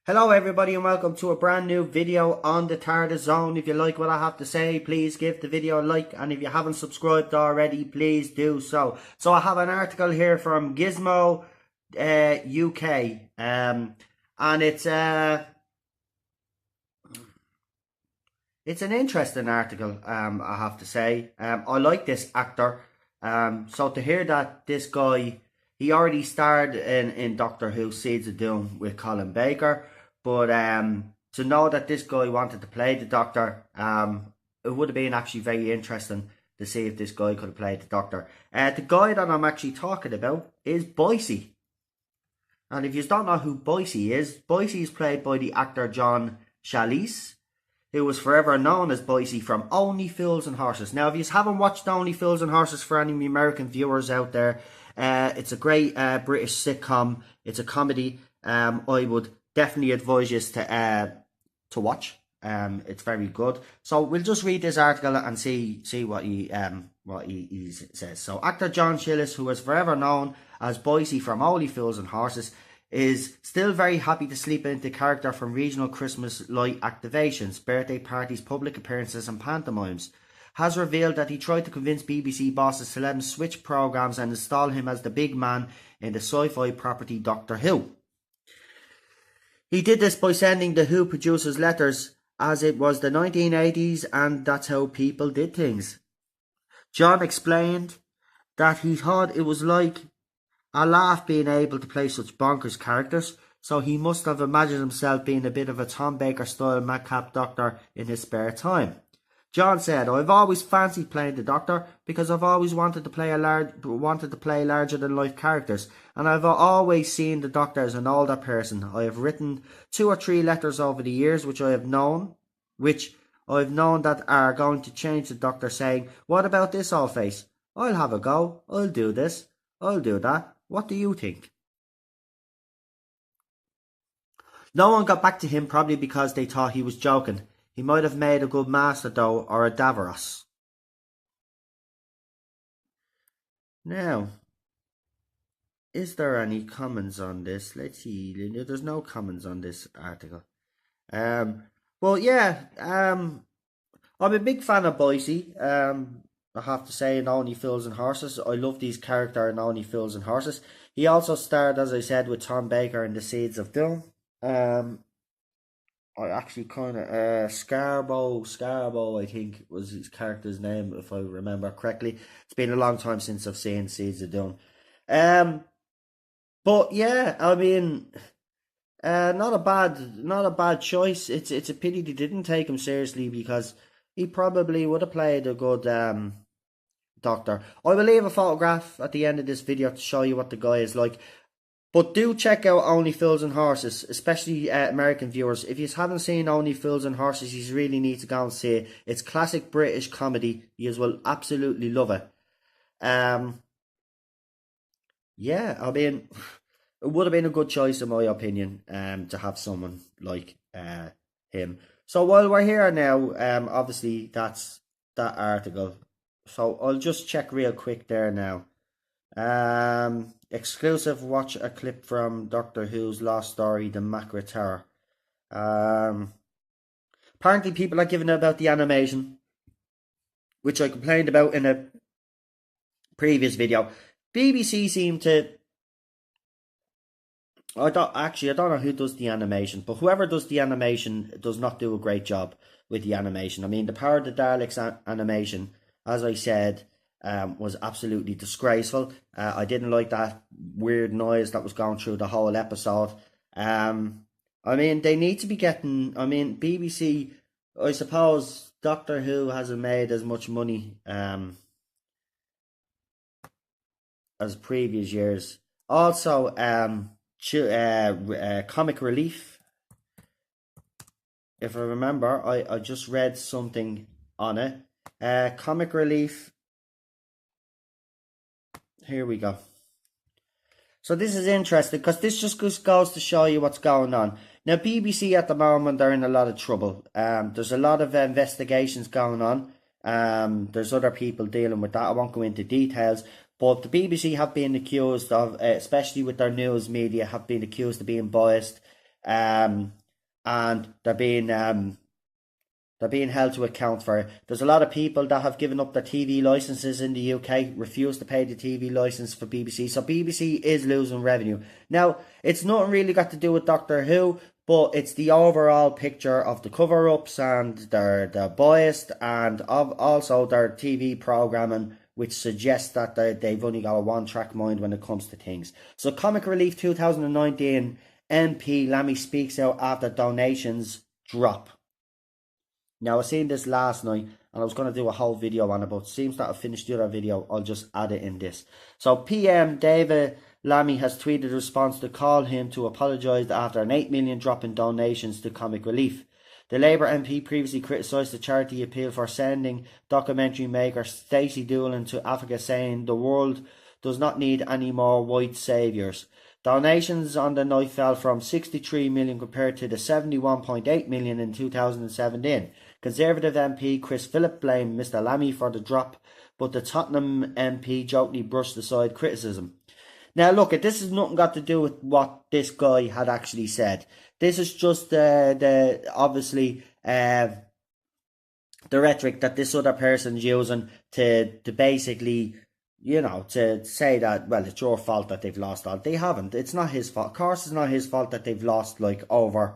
Hello everybody and welcome to a brand new video on the TARDIS Zone. If you like what I have to say, please give the video a like, and if you haven't subscribed already, please do so. So I have an article here from Gizmo UK, and it's an interesting article, I have to say. I like this actor, so to hear that this guy, he already starred in Doctor Who Seeds of Doom with Colin Baker. But to know that this guy wanted to play the Doctor, it would have been actually very interesting to see if this guy could have played the Doctor. The guy that I'm actually talking about is Boycie. And if you don't know who Boycie is played by the actor John Challis, who was forever known as Boycie from Only Fools and Horses. Now, if you haven't watched Only Fools and Horses, for any American viewers out there, it's a great British sitcom. It's a comedy. I would definitely advise you to watch. It's very good. So we'll just read this article and see what he says. So actor John Challis, who was forever known as Boycie from Only Fools and Horses, is still very happy to sleep into character from regional Christmas light activations, birthday parties, public appearances and pantomimes. Has revealed that he tried to convince BBC bosses to let him switch programmes and install him as the big man in the sci-fi property Doctor Who. He did this by sending the Who producers letters, as it was the 1980s and that's how people did things. John explained that he thought it was like a laugh being able to play such bonkers characters, so he must have imagined himself being a bit of a Tom Baker style madcap Doctor in his spare time. John said, "I've always fancied playing the Doctor because I've always wanted to play larger than life characters, and I've always seen the Doctor as an older person. I have written 2 or 3 letters over the years which I've known that are going to change the Doctor, saying, 'What about this old face? I'll have a go. I'll do this. I'll do that. What do you think?' No one got back to him, probably because they thought he was joking. He might have made a good master, though, or a Davros." Now, is there any comments on this? Let's see. There's no comments on this article. Well, yeah. I'm a big fan of Boycie. I have to say, in Only Fools and Horses. I love his character in Only Fools and Horses. He also starred, as I said, with Tom Baker in The Seeds of Doom. I actually kind of Scarbo, I think was his character's name, if I remember correctly. It's been a long time since I've seen Seeds of Doom. But yeah, I mean, not a bad choice. It's a pity they didn't take him seriously, because he probably would have played a good Doctor. I will leave a photograph at the end of this video to show you what the guy is like. But do check out Only Fools and Horses, especially American viewers. If you haven't seen Only Fools and Horses, you really need to go and see it. It's classic British comedy. You will absolutely love it. Yeah, I mean, it would have been a good choice in my opinion, to have someone like him. So while we're here now, obviously that's that article. So I'll just check real quick there now. Exclusive, watch a clip from Doctor Who's Lost Story, The Macra Terror. Apparently people are giving about the animation, which I complained about in a previous video. BBC seem to... I don't know who does the animation, but whoever does the animation does not do a great job with the animation. I mean, the Power of the Daleks animation, as I said, was absolutely disgraceful. I didn't like that weird noise that was going through the whole episode. I mean, they need to be getting... I mean, BBC, I suppose Doctor Who hasn't made as much money as previous years. Also, Comic Relief. If I remember, I just read something on it. Comic Relief. Here we go. So this is interesting, because this just goes to show you what's going on. Now, BBC at the moment are in a lot of trouble. There's a lot of investigations going on. There's other people dealing with that. I won't go into details. But the BBC have been accused of, especially with their news media, have been accused of being biased. and they're being held to account for it. There's a lot of people that have given up their TV licenses in the UK, refused to pay the TV license for BBC. So BBC is losing revenue. Now, it's not really got to do with Doctor Who, but it's the overall picture of the cover-ups, and they're biased, and also their TV programming, which suggests that they've only got a one-track mind when it comes to things. So Comic Relief 2019 MP Lammy speaks out after donations drop. Now, I seen this last night, and I was going to do a whole video on it, but it seems that I finished the other video. I'll just add it in this. So, PM David Lammy has tweeted a response to call him to apologise after an 8 million drop in donations to Comic Relief. The Labour MP previously criticised the charity appeal for sending documentary maker Stacey Doolin to Africa, saying the world does not need any more white saviours. Donations on the night fell from 63 million compared to the 71.8 million in 2017. Conservative MP Chris Philip blamed Mr Lammy for the drop, but the Tottenham MP jokingly brushed aside criticism. Now look, this has nothing got to do with what this guy had actually said. This is just the obviously the rhetoric that this other person's using to basically, you know, to say that, well, it's your fault that they've lost all. They haven't. It's not his fault. Of course, it's not his fault that they've lost, like, over,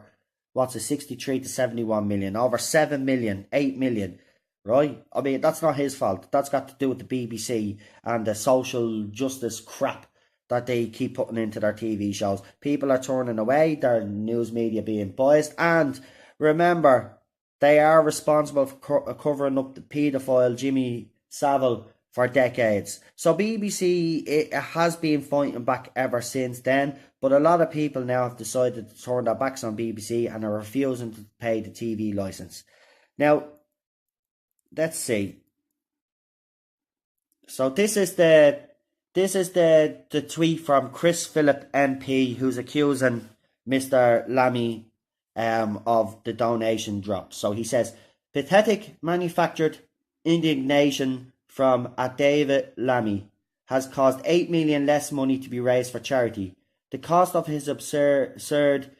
63 to 71 million, over 7 million, 8 million, right? I mean, that's not his fault. That's got to do with the BBC and the social justice crap that they keep putting into their TV shows. People are turning away, their news media being biased, and remember, they are responsible for covering up the paedophile Jimmy Savile for decades. So BBC, it has been fighting back ever since then, but a lot of people now have decided to turn their backs on BBC and are refusing to pay the TV licence. Now, let's see. So this is the tweet from Chris Philip MP, who's accusing Mr Lammy of the donation drop. So he says, pathetic manufactured indignation from a David Lammy has caused 8 million less money to be raised for charity. The cost of his absurd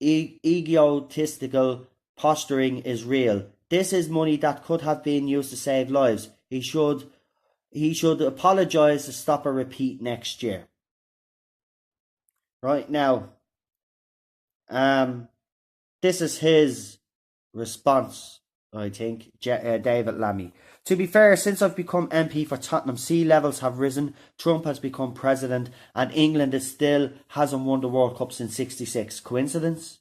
egotistical posturing is real. This is money that could have been used to save lives. He should apologise to stop a repeat next year. Right now, this is his response, I think, David Lammy. To be fair, since I've become MP for Tottenham, sea levels have risen, Trump has become president, and England still hasn't won the World Cup since '66. Coincidence?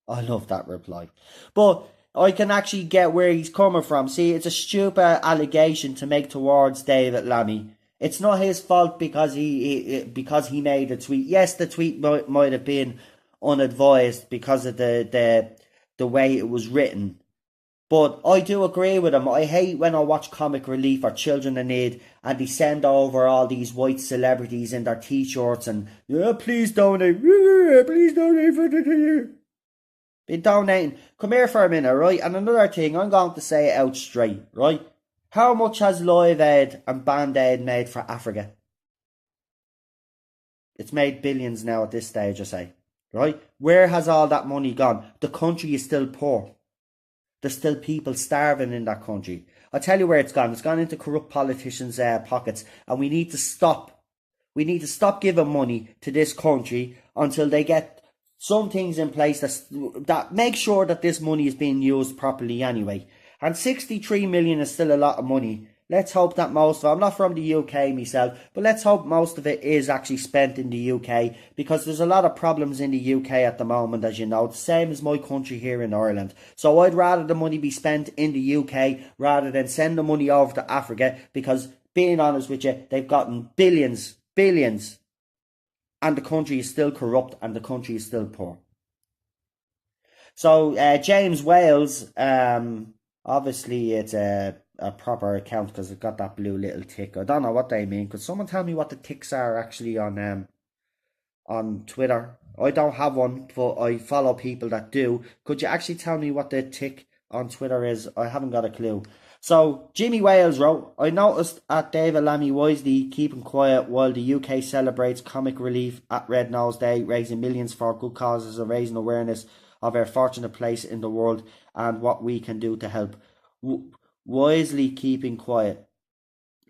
I love that reply. But I can actually get where he's coming from. See, it's a stupid allegation to make towards David Lammy. It's not his fault because he made a tweet. Yes, the tweet might have been unadvised because of the way it was written. But I do agree with him. I hate when I watch Comic Relief or Children in Need and they send over all these white celebrities in their t-shirts and, yeah, please donate. Please donate for the... Been donating. Come here for a minute, right? And another thing, I'm going to say it out straight, right? How much has Live Aid and Band Aid made for Africa? It's made billions now at this stage, I say. Right? Where has all that money gone? The country is still poor. There's still people starving in that country. I'll tell you where it's gone. It's gone into corrupt politicians' pockets. And we need to stop. We need to stop giving money to this country until they get some things in place that make sure that this money is being used properly anyway. And 63 million is still a lot of money. Let's hope that most of it, I'm not from the UK myself, but let's hope most of it is actually spent in the UK, because there's a lot of problems in the UK at the moment, as you know, the same as my country here in Ireland. So I'd rather the money be spent in the UK rather than send the money over to Africa, because being honest with you, they've gotten billions, and the country is still corrupt and the country is still poor. So James Wales, obviously it's a proper account because it's got that blue little tick. I don't know what they mean. Could someone tell me what the ticks are actually on Twitter? I don't have one, but I follow people that do. Could you actually tell me what the tick on Twitter is, I haven't got a clue. So, Jimmy Wales wrote, I noticed at David Lammy wisely keeping quiet while the UK celebrates comic relief at Red Nose Day, raising millions for good causes and raising awareness of our fortunate place in the world and what we can do to help. Wisely keeping quiet.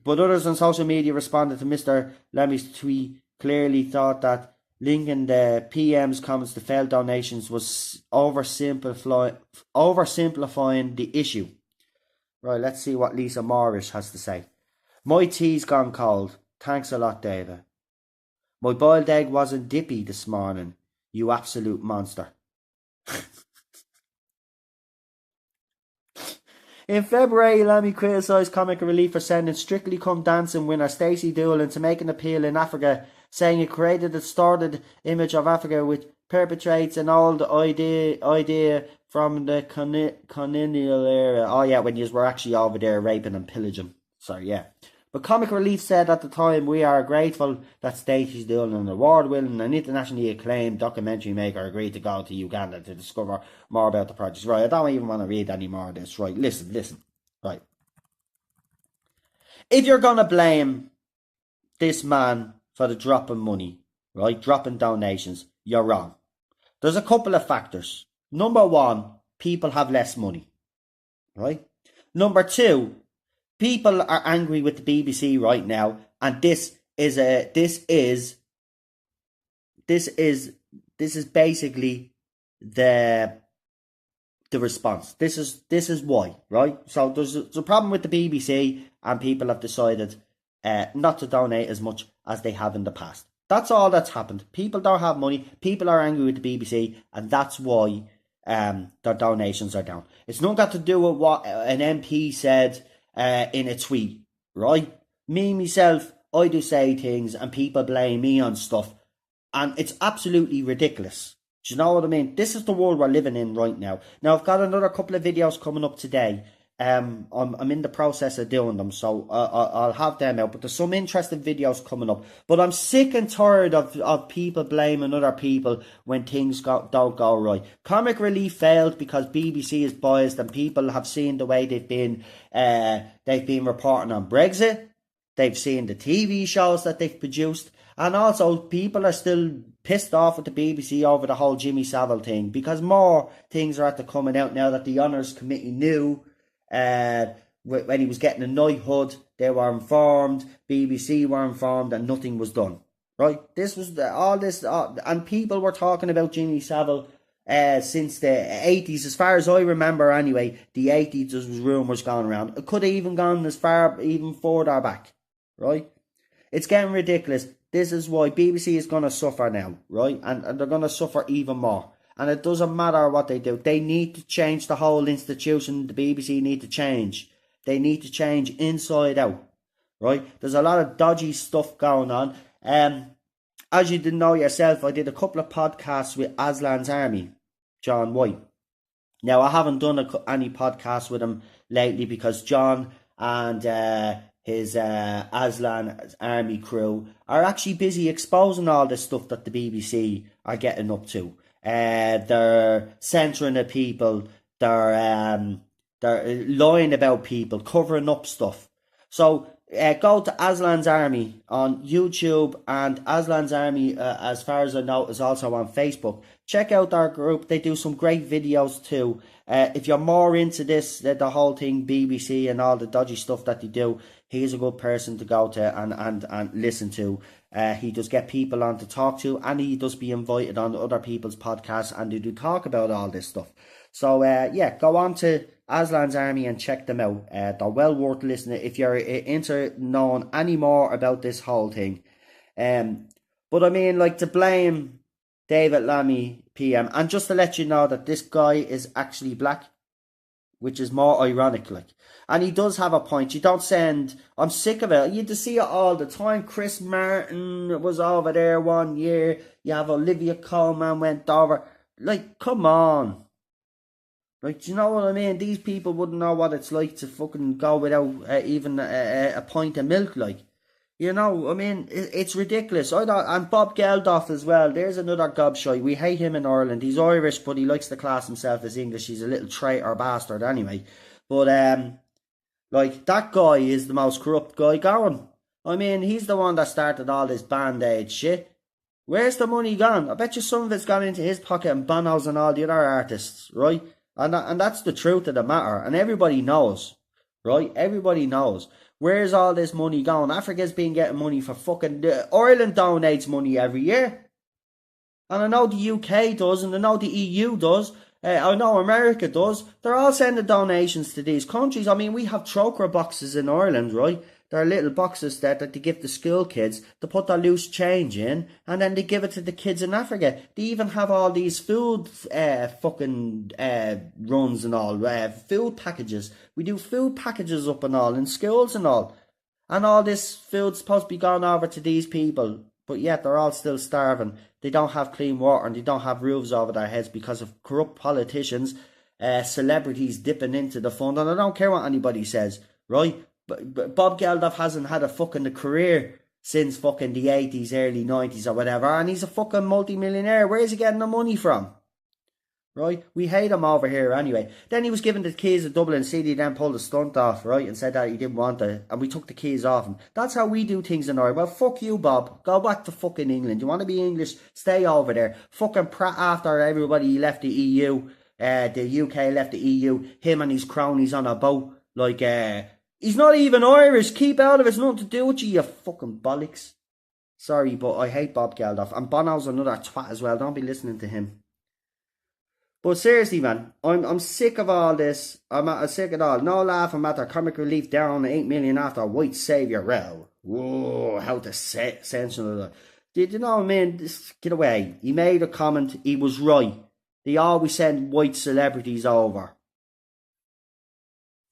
But others on social media responded to Mr. Lemmy's tweet, clearly thought that linking the PM's comments to failed donations was oversimplifying the issue. Right, let's see what Lisa Morris has to say. My tea's gone cold. Thanks a lot, David. My boiled egg wasn't dippy this morning, you absolute monster. In February, Lammy criticised Comic Relief for sending Strictly Come Dancing winner Stacey Doolin to make an appeal in Africa, saying it created a distorted image of Africa which perpetrates an old idea from the colonial era. Oh yeah, when you were actually over there raping and pillaging. So yeah. But Comic Relief said at the time, we are grateful that Stacey Doolin, an award-winning and internationally acclaimed documentary maker, agreed to go to Uganda to discover more about the project. Right, I don't even want to read any more of this. Right, listen. Right. If you're going to blame this man for the drop in money, right, dropping donations, you're wrong. There's a couple of factors. Number one, people have less money, right? Number two, people are angry with the BBC right now, and this is basically the response. This is why, right? So there's a problem with the BBC, and people have decided not to donate as much as they have in the past. That's all that's happened. People don't have money. People are angry with the BBC, and that's why their donations are down. It's not got to do with what an MP said in a tweet, right? Me, myself, I do say things and people blame me on stuff, and it's absolutely ridiculous. Do you know what I mean? This is the world we're living in right now. Now, I've got another couple of videos coming up today. I'm in the process of doing them, so I'll have them out. But there's some interesting videos coming up. But I'm sick and tired of people blaming other people when things don't go right. Comic Relief failed because BBC is biased, and people have seen the way they've been reporting on Brexit. They've seen the TV shows that they've produced, and also people are still pissed off with the BBC over the whole Jimmy Savile thing, because more things are coming out now that the Honours Committee knew. When he was getting a knighthood, they were informed, BBC were informed, and nothing was done. Right? This was and people were talking about Jimmy Savile since the 80s, as far as I remember anyway. The 80s, there was rumours going around. It could have even gone as far, even further back. Right? It's getting ridiculous. This is why BBC is going to suffer now, right? And they're going to suffer even more. And it doesn't matter what they do. They need to change the whole institution. The BBC need to change. They need to change inside out. Right? There's a lot of dodgy stuff going on. As you didn't know yourself, I did a couple of podcasts with Aslan's Army, John White. Now, I haven't done any podcasts with him lately because John and his Aslan's Army crew are actually busy exposing all this stuff that the BBC are getting up to. They're censoring the people. They're lying about people, covering up stuff. So go to Aslan's Army on YouTube, and Aslan's Army, as far as I know, is also on Facebook. Check out our group. They do some great videos too. If you're more into this, the whole thing, BBC and all the dodgy stuff that they do, he's a good person to go to and listen to. He does get people on to talk to, and he does be invited on other people's podcasts, and they do talk about all this stuff. So yeah, go on to Aslan's Army and check them out. They're well worth listening if you're into knowing any more about this whole thing. But I mean, like, to blame David Lammy PM, and just to let you know that this guy is actually black, which is more ironic, like. And he does have a point. You don't send... I'm sick of it. You just see it all the time. Chris Martin was over there one year. You have Olivia Colman went over. Like, come on. Like, do you know what I mean? These people wouldn't know what it's like to fucking go without even a pint of milk, like. You know, I mean, it's ridiculous. I don't, and Bob Geldof as well. There's another gobshite. We hate him in Ireland. He's Irish, but he likes to class himself as English. He's a little traitor bastard anyway. But like that guy is the most corrupt guy going. I mean, he's the one that started all this Band-Aid shit. Where's the money gone? I bet you some of it's gone into his pocket and Bono's and all the other artists, right? And that's the truth of the matter. And everybody knows, right? Everybody knows. Where's all this money going? Africa's been getting money for fucking... Ireland donates money every year. And I know the UK does, and I know the EU does. I know America does. They're all sending donations to these countries. I mean, we have troker boxes in Ireland, right? There are little boxes there that they give the school kids to put their loose change in, and then they give it to the kids in Africa. They even have all these food fucking runs and all, food packages. We do food packages up and all in schools and all. And all this food's supposed to be gone over to these people, but yet they're all still starving. They don't have clean water and they don't have roofs over their heads because of corrupt politicians, celebrities dipping into the fund. And I don't care what anybody says, right? But Bob Geldof hasn't had a fucking career since fucking the 80s, early 90s or whatever. And he's a fucking multi-millionaire. Where's he getting the money from? Right? We hate him over here anyway. Then he was given the keys of Dublin City, then pulled the stunt off, right? And said that he didn't want it. And we took the keys off him. That's how we do things in Ireland. Well, fuck you, Bob. Go back to fucking England. You want to be English? Stay over there. Fucking prat after everybody left the EU. The UK left the EU. Him and his cronies on a boat. Like, he's not even Irish. Keep out of it. It's nothing to do with you, you fucking bollocks. Sorry, but I hate Bob Geldof. And Bono's another twat as well. Don't be listening to him. But seriously, man, I'm sick of all this. I'm sick of it all. No laughing matter. Comic relief down 8 million after white saviour row. Whoa, how to say sensational. Did you know what I mean? Just get away. He made a comment. He was right. They always send white celebrities over.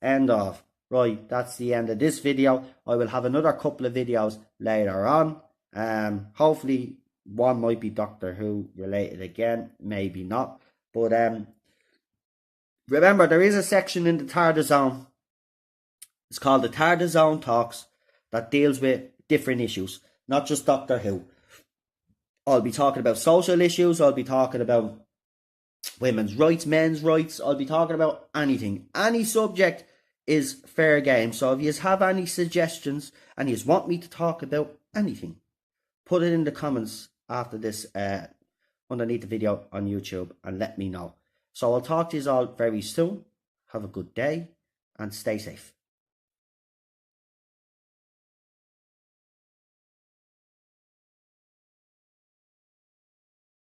End of. Right, that's the end of this video. I will have another couple of videos later on. Hopefully one might be Doctor Who related again. Maybe not. But remember, there is a section in the TARDIS Zone. It's called the TARDIS Zone Talks that deals with different issues, not just Doctor Who. I'll be talking about social issues. I'll be talking about women's rights, men's rights. I'll be talking about anything. Any subject is fair game. So if you have any suggestions and you want me to talk about anything, put it in the comments after this underneath the video on YouTube and let me know. So I'll talk to you all very soon. Have a good day and stay safe.